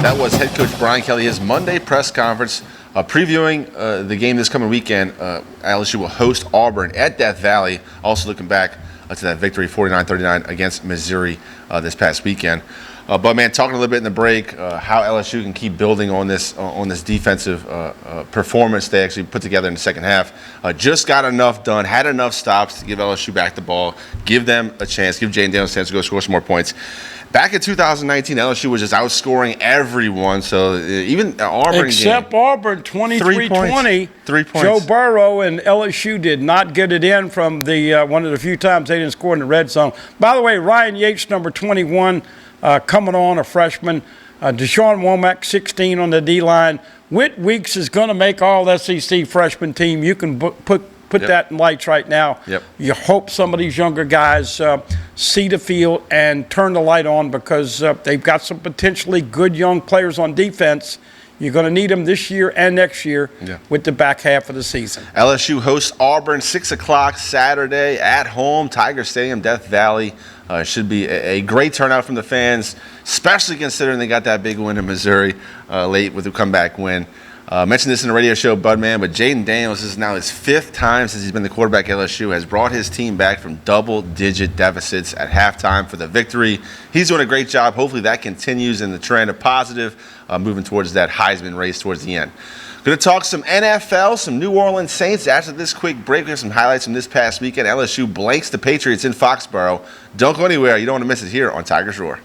That was head coach Brian Kelly, his Monday press conference previewing the game this coming weekend. LSU will host Auburn at Death Valley. Also looking back to that victory 49-39 against Missouri this past weekend. But man, talking a little bit in the break, how LSU can keep building on this defensive performance they actually put together in the second half. Just got enough done, had enough stops to give LSU back the ball, give them a chance, give Jaden Daniels a chance to go score some more points. Back in 2019, LSU was just outscoring everyone. So even Auburn except game, Auburn, 23-20. 3 points. Joe Burrow and LSU did not get it in from the one of the few times they didn't score in the red zone. By the way, Ryan Yates, number 21, coming on, a freshman. Deshaun Womack, 16 on the D-line. Whit Weeks is going to make all SEC freshman team. You can put that in lights right now. Yep. You hope some of these younger guys see the field and turn the light on, because they've got some potentially good young players on defense. You're going to need them this year and next year with the back half of the season. LSU hosts Auburn, 6 o'clock Saturday at home, Tiger Stadium, Death Valley. Should be a great turnout from the fans, especially considering they got that big win in Missouri late with a comeback win. Mentioned this in the radio show, Budman, but Jaden Daniels, this is now his 5th time since he's been the quarterback at LSU, has brought his team back from double-digit deficits at halftime for the victory. He's doing a great job. Hopefully that continues in the trend of positive, moving towards that Heisman race towards the end. Going to talk some NFL, some New Orleans Saints. After this quick break, we have some highlights from this past weekend. LSU blanks the Patriots in Foxborough. Don't go anywhere. You don't want to miss it here on Tigers Roar.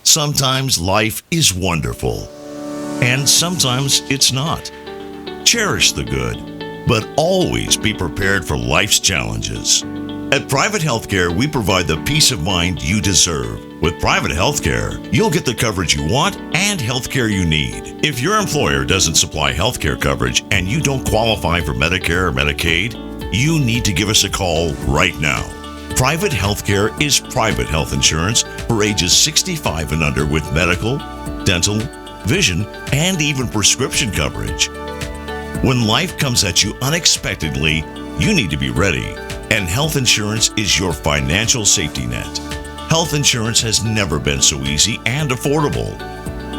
Sometimes life is wonderful, and sometimes it's not. Cherish the good, but always be prepared for life's challenges. At Private Healthcare, we provide the peace of mind you deserve. With Private Healthcare, you'll get the coverage you want and healthcare you need. If your employer doesn't supply healthcare coverage and you don't qualify for Medicare or Medicaid, you need to give us a call right now. Private Healthcare is private health insurance for ages 65 and under with medical, dental, vision, and even prescription coverage. When life comes at you unexpectedly, you need to be ready, and health insurance is your financial safety net. Health insurance has never been so easy and affordable.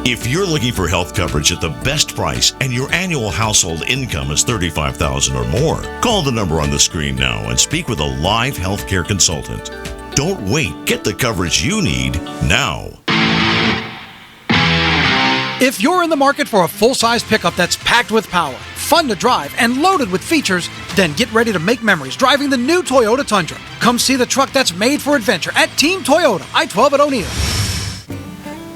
If you're looking for health coverage at the best price and your annual household income is $35,000 or more, call the number on the screen now and speak with a live healthcare consultant. Don't wait. Get the coverage you need now. If you're in the market for a full-size pickup that's packed with power, fun to drive, and loaded with features, then get ready to make memories driving the new Toyota Tundra. Come see the truck that's made for adventure at Team Toyota, I-12 at O'Neill.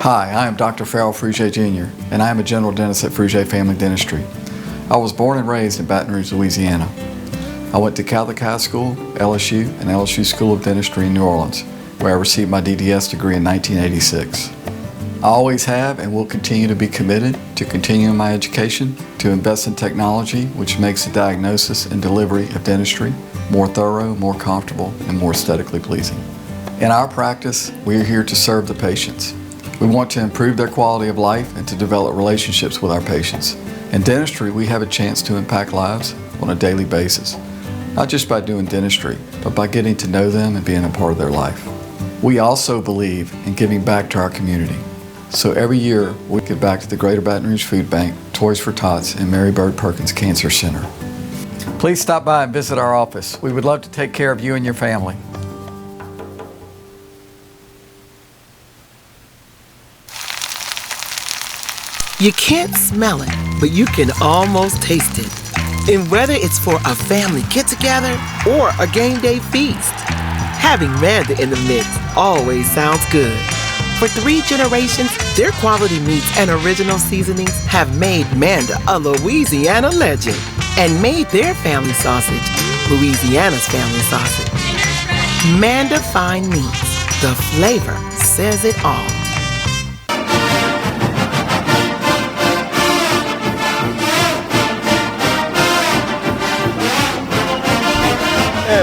Hi, I am Dr. Farrell Frugier Jr., and I am a general dentist at Frugier Family Dentistry. I was born and raised in Baton Rouge, Louisiana. I went to Catholic High School, LSU, and LSU School of Dentistry in New Orleans, where I received my DDS degree in 1986. I always have and will continue to be committed to continuing my education, to invest in technology which makes the diagnosis and delivery of dentistry more thorough, more comfortable, and more aesthetically pleasing. In our practice, we are here to serve the patients. We want to improve their quality of life and to develop relationships with our patients. In dentistry, we have a chance to impact lives on a daily basis, not just by doing dentistry, but by getting to know them and being a part of their life. We also believe in giving back to our community. So every year, we give back to the Greater Baton Rouge Food Bank, Toys for Tots, and Mary Bird Perkins Cancer Center. Please stop by and visit our office. We would love to take care of you and your family. You can't smell it, but you can almost taste it. And whether it's for a family get-together or a game day feast, having Manda in the mix always sounds good. For 3 generations, their quality meats and original seasonings have made Manda a Louisiana legend and made their family sausage Louisiana's family sausage. Manda Fine Meats, the flavor says it all.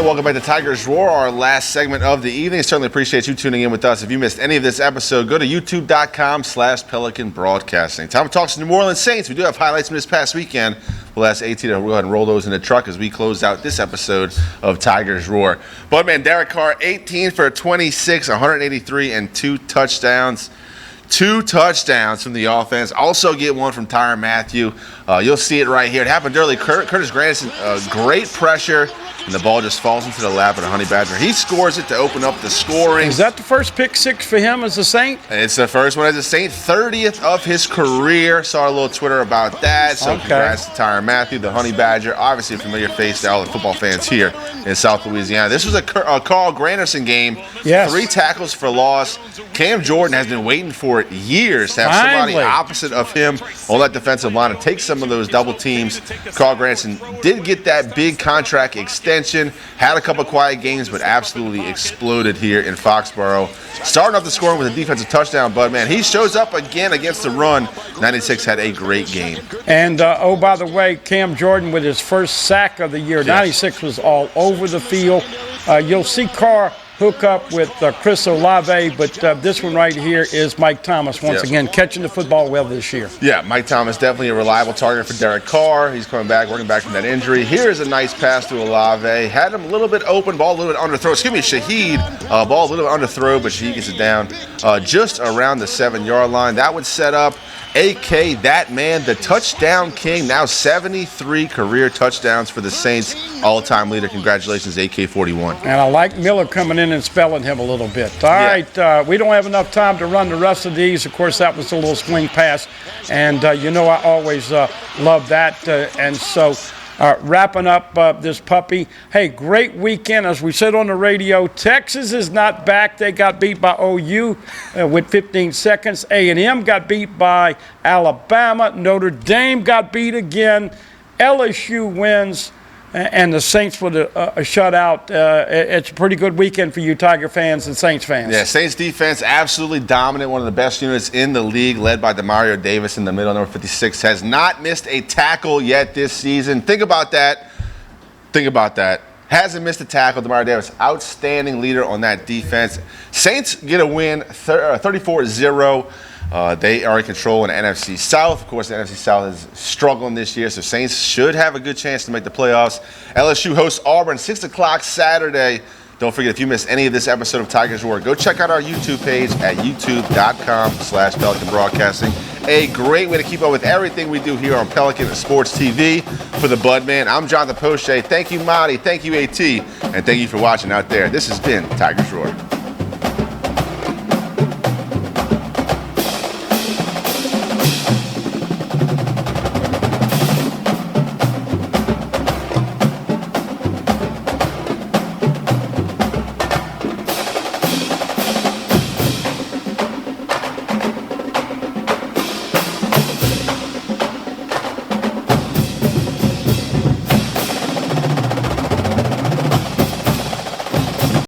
welcome back to Tigers Roar, our last segment of the evening. Certainly appreciate you tuning in with us. If you missed any of this episode, go to youtube.com/Pelican Broadcasting. Time to talk to New Orleans Saints. We do have highlights from this past weekend. We'll ask AT to go ahead and roll those in the truck as we close out this episode of Tigers Roar. Budman, Derek Carr, 18 for 26, 183, and 2 touchdowns. 2 touchdowns from the offense. Also get one from Tyrann Mathieu. You'll see it right here. It happened early. Curtis Granderson, great pressure, and the ball just falls into the lap of the Honey Badger. He scores it to open up the scoring. Is that the first pick six for him as a Saint? It's the first one as a Saint, 30th of his career. Saw a little Twitter about that. So congrats to Tyrann Mathieu, the Honey Badger. Obviously a familiar face to all the football fans here in South Louisiana. This was a Carl Granderson game. Yes. 3 tackles for loss. Cam Jordan has been waiting for years to have somebody opposite of him on that defensive line and take some of those double teams. Carl Granderson did get that big contract extension, had a couple quiet games, but absolutely exploded here in Foxborough. Starting off the scoring with a defensive touchdown, but man, he shows up again against the run. 96 had a great game. And, oh, by the way, Cam Jordan with his first sack of the year. Yes. 96 was all over the field. You'll see Carr hook up with Chris Olave, but this one right here is Mike Thomas once again catching the football well this year. Yeah, Mike Thomas definitely a reliable target for Derek Carr. He's coming back, working back from that injury. Here's a nice pass to Olave. Had him a little bit open, ball a little bit underthrow. Excuse me, Shaheed. Ball a little bit underthrow, but Shaheed gets it down just around the 7-yard line. That would set up AK, that man, the touchdown king, now 73 career touchdowns for the Saints, all-time leader. Congratulations, AK-41. And I like Miller coming in and spelling him a little bit. All right, we don't have enough time to run the rest of these. Of course, that was a little swing pass, and you know I always love that. And so wrapping up this puppy. Hey, great weekend. As we said on the radio, Texas is not back. They got beat by OU with 15 seconds. A&M got beat by Alabama. Notre Dame got beat again. LSU wins. And the Saints with a shutout. It's a pretty good weekend for you Tiger fans and Saints fans. Yeah, Saints defense absolutely dominant. One of the best units in the league, led by Demario Davis in the middle, number 56. Has not missed a tackle yet this season. Think about that. Hasn't missed a tackle. Demario Davis, outstanding leader on that defense. Saints get a win, 34-0. They are in control in the NFC South. Of course, the NFC South is struggling this year, so Saints should have a good chance to make the playoffs. LSU hosts Auburn, 6 o'clock Saturday. Don't forget, if you missed any of this episode of Tigers Roar, go check out our YouTube page at youtube.com/Pelican Broadcasting. A great way to keep up with everything we do here on Pelican Sports TV. For the Budman, I'm Jonathan Poche. Thank you, Marty. Thank you, AT. And thank you for watching out there. This has been Tigers Roar.